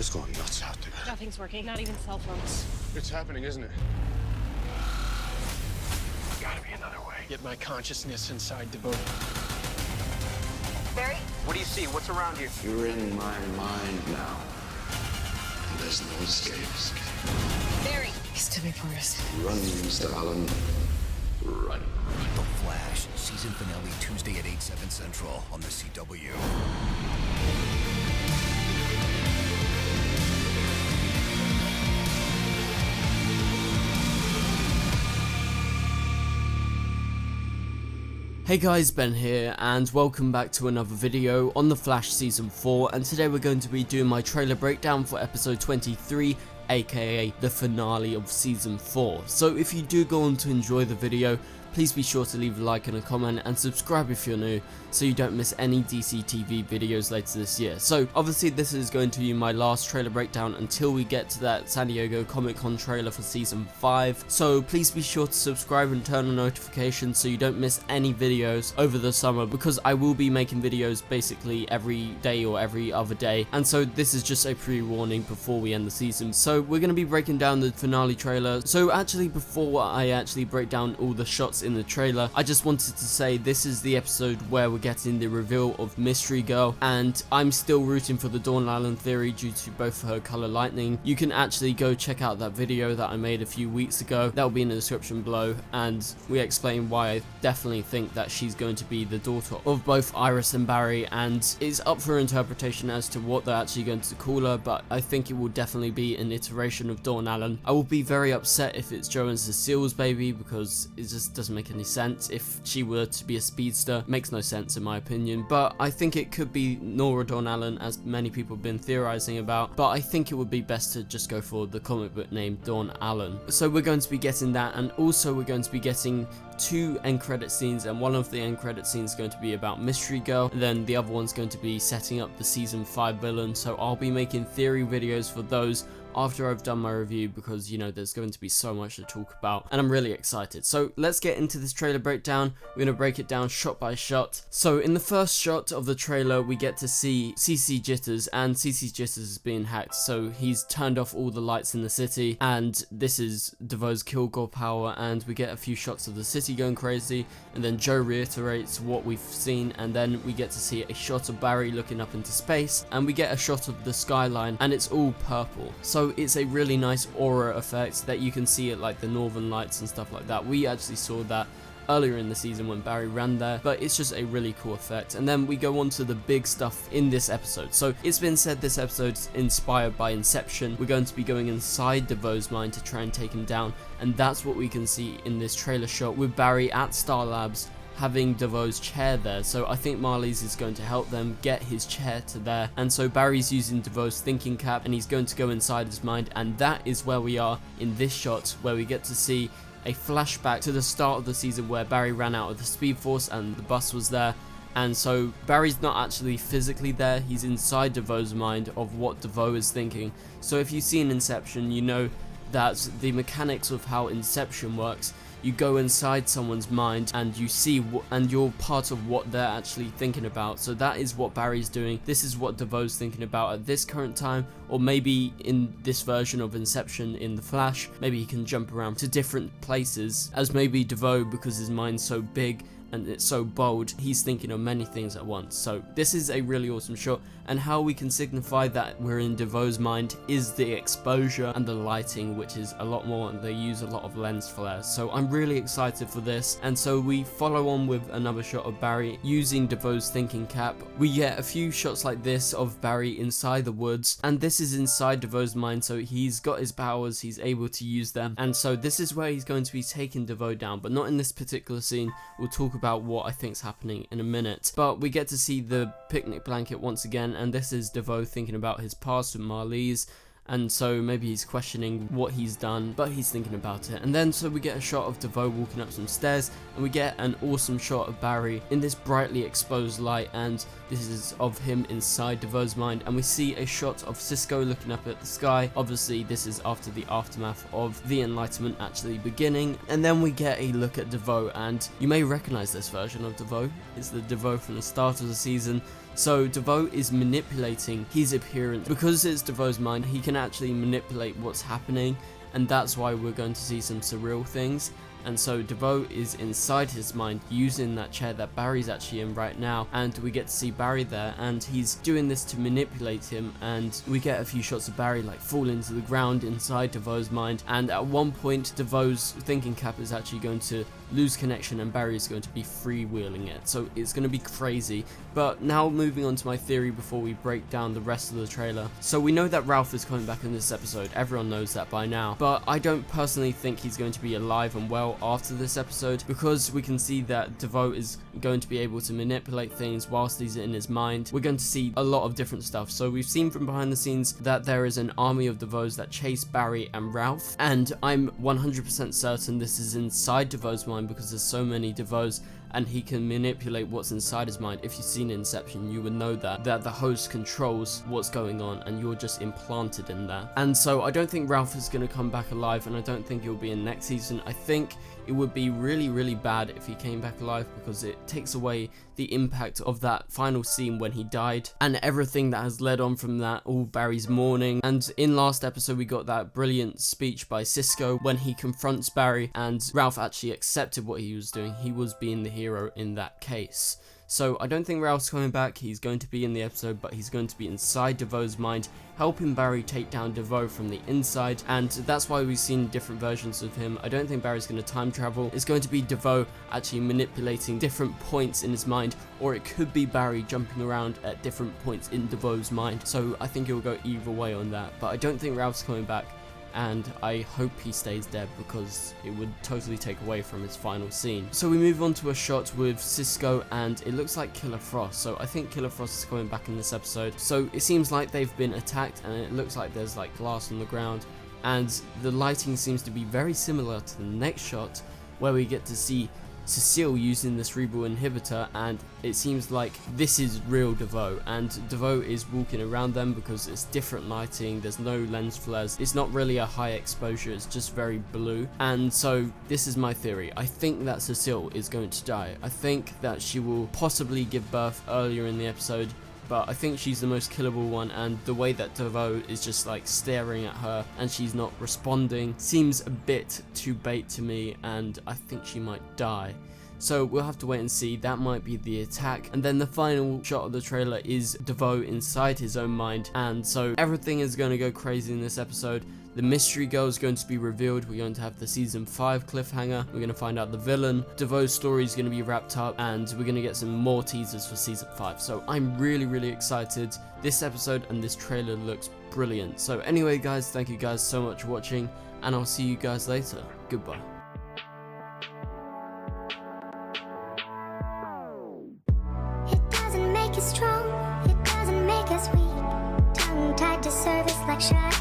It's going nuts out there. Nothing's working, not even cell phones. It's happening, isn't it? Gotta be another way. Get my consciousness inside Devote. Barry? What do you see? What's around you? You're in my mind now. And there's no escape. Barry! He's coming for us. Run, Mr. Allen. Run. The Flash, season finale Tuesday at 8/7 Central on the CW. Hey guys, Ben here, and welcome back to another video on The Flash Season 4, and today we're going to be doing my trailer breakdown for episode 23, aka the finale of Season 4. So if you do go on to enjoy the video, please be sure to leave a like and a comment, and subscribe if you're new, so you don't miss any DC TV videos later this year. So obviously this is going to be my last trailer breakdown until we get to that San Diego Comic-Con trailer for Season 5. So please be sure to subscribe and turn on notifications so you don't miss any videos over the summer, because I will be making videos basically every day or every other day. And so this is just a pre-warning before we end the season. So we're going to be breaking down the finale trailer. So actually, before I actually break down all the shots in the trailer, I just wanted to say this is the episode where we're getting the reveal of Mystery Girl, and I'm still rooting for the Dawn Allen theory due to both her color lightning. You can actually go check out that video that I made a few weeks ago. That will be in the description below, and we explain why I definitely think that she's going to be the daughter of both Iris and Barry, and it's up for interpretation as to what they're actually going to call her, but I think it will definitely be an iteration of Dawn Allen. I will be very upset if it's Joe and Cecile's baby, because it just doesn't make any sense. If she were to be a speedster, makes no sense in my opinion, but I think it could be Nora Dawn Allen, as many people have been theorizing about, but I think it would be best to just go for the comic book name Dawn Allen. So we're going to be getting that, and also we're going to be getting 2 end credit scenes, and one of the end credit scenes is going to be about Mystery Girl, and then the other one's going to be setting up the season 5 villain. So I'll be making theory videos for those after I've done my review, because you know there's going to be so much to talk about and I'm really excited. So let's get into this trailer breakdown. We're going to break it down shot by shot. So in the first shot of the trailer we get to see CC Jitters, and CC Jitters is being hacked, so he's turned off all the lights in the city, and this is DeVoe's Kilgore power, and we get a few shots of the city going crazy, and then Joe reiterates what we've seen, and then we get to see a shot of Barry looking up into space, and we get a shot of the skyline, and it's all purple. So it's a really nice aura effect that you can see at like the northern lights and stuff like that. We actually saw that earlier in the season when Barry ran there, but it's just a really cool effect. And then we go on to the big stuff in this episode. So it's been said this episode's inspired by Inception. We're going to be going inside DeVoe's mind to try and take him down, and that's what we can see in this trailer shot with Barry at Star Labs having DeVoe's chair there. So I think Marley's is going to help them get his chair to there, and so Barry's using DeVoe's thinking cap and he's going to go inside his mind, and that is where we are in this shot, where we get to see a flashback to the start of the season where Barry ran out of the Speed Force and the bus was there. And so Barry's not actually physically there, he's inside DeVoe's mind of what DeVoe is thinking. So if you've seen Inception, you know that the mechanics of how Inception works, you go inside someone's mind and you see and you're part of what they're actually thinking about. So that is what Barry's doing. This is what DeVoe's thinking about at this current time, or maybe in this version of Inception in The Flash, maybe he can jump around to different places, as maybe DeVoe, because his mind's so big and it's so bold, he's thinking of many things at once. So this is a really awesome shot, and how we can signify that we're in DeVoe's mind is the exposure and the lighting, which is a lot more, and they use a lot of lens flares. So I'm really excited for this. And so we follow on with another shot of Barry using DeVoe's thinking cap. We get a few shots like this of Barry inside the woods, and this is inside DeVoe's mind, so he's got his powers, he's able to use them, and so this is where he's going to be taking DeVoe down, but not in this particular scene. We'll talk about what I think's happening in a minute. But we get to see the picnic blanket once again, and this is DeVoe thinking about his past with Marley's, and so maybe he's questioning what he's done, but he's thinking about it. And then so we get a shot of DeVoe walking up some stairs, and we get an awesome shot of Barry in this brightly exposed light, and this is of him inside DeVoe's mind, and we see a shot of Cisco looking up at the sky. Obviously this is after the aftermath of the Enlightenment actually beginning, and then we get a look at DeVoe, and you may recognize this version of DeVoe. It's the DeVoe from the start of the season. So DeVoe is manipulating his appearance. Because it's DeVoe's mind, he can actually manipulate what's happening, and that's why we're going to see some surreal things. And so DeVoe is inside his mind using that chair that Barry's actually in right now, and we get to see Barry there, and he's doing this to manipulate him, and we get a few shots of Barry like fall into the ground inside DeVoe's mind, and at one point DeVoe's thinking cap is actually going to lose connection and Barry is going to be freewheeling it. So it's going to be crazy. But now moving on to my theory before we break down the rest of the trailer. So we know that Ralph is coming back in this episode, everyone knows that by now, but I don't personally think he's going to be alive and well after this episode, because we can see that DeVoe is going to be able to manipulate things whilst he's in his mind. We're going to see a lot of different stuff. So we've seen from behind the scenes that there is an army of DeVoes that chase Barry and Ralph, and I'm 100% certain this is inside DeVoe's mind, because there's so many DeVoes and he can manipulate what's inside his mind. If you've seen Inception, you would know that the host controls what's going on and you're just implanted in there. And so I don't think Ralph is going to come back alive, and I don't think he'll be in next season. I think it would be really bad if he came back alive, because it takes away the impact of that final scene when he died and everything that has led on from that, all Barry's mourning. And in last episode we got that brilliant speech by Cisco when he confronts Barry, and Ralph actually accepted what he was doing. He was being the hero in that case. So I don't think Ralph's coming back. He's going to be in the episode, but he's going to be inside DeVoe's mind, helping Barry take down DeVoe from the inside, and that's why we've seen different versions of him. I don't think Barry's going to time travel. It's going to be DeVoe actually manipulating different points in his mind, or it could be Barry jumping around at different points in DeVoe's mind. So I think it will go either way on that, but I don't think Ralph's coming back. And I hope he stays dead, because it would totally take away from his final scene. So we move on to a shot with Cisco, and it looks like Killer Frost. So I think Killer Frost is coming back in this episode. So it seems like they've been attacked, and it looks like there's like glass on the ground, and the lighting seems to be very similar to the next shot where we get to see Cecile using the cerebral inhibitor, and it seems like this is real DeVoe, and DeVoe is walking around them because it's different lighting, there's no lens flares, it's not really a high exposure, it's just very blue. And so this is my theory. I think that Cecile is going to die. I think that she will possibly give birth earlier in the episode, but I think she's the most killable one, and the way that DeVoe is just like staring at her and she's not responding seems a bit too bait to me, and I think she might die. So we'll have to wait and see. That might be the attack. And then the final shot of the trailer is DeVoe inside his own mind, and so everything is going to go crazy in this episode. The mystery girl is going to be revealed. We're going to have the season 5 cliffhanger. We're going to find out the villain. DeVoe's story is going to be wrapped up, and we're going to get some more teasers for season 5. So I'm really excited. This episode and this trailer looks brilliant. So anyway guys, thank you guys so much for watching, and I'll see you guys later. Goodbye. It doesn't make us strong, it doesn't make us weak. Tongue tied to service like shut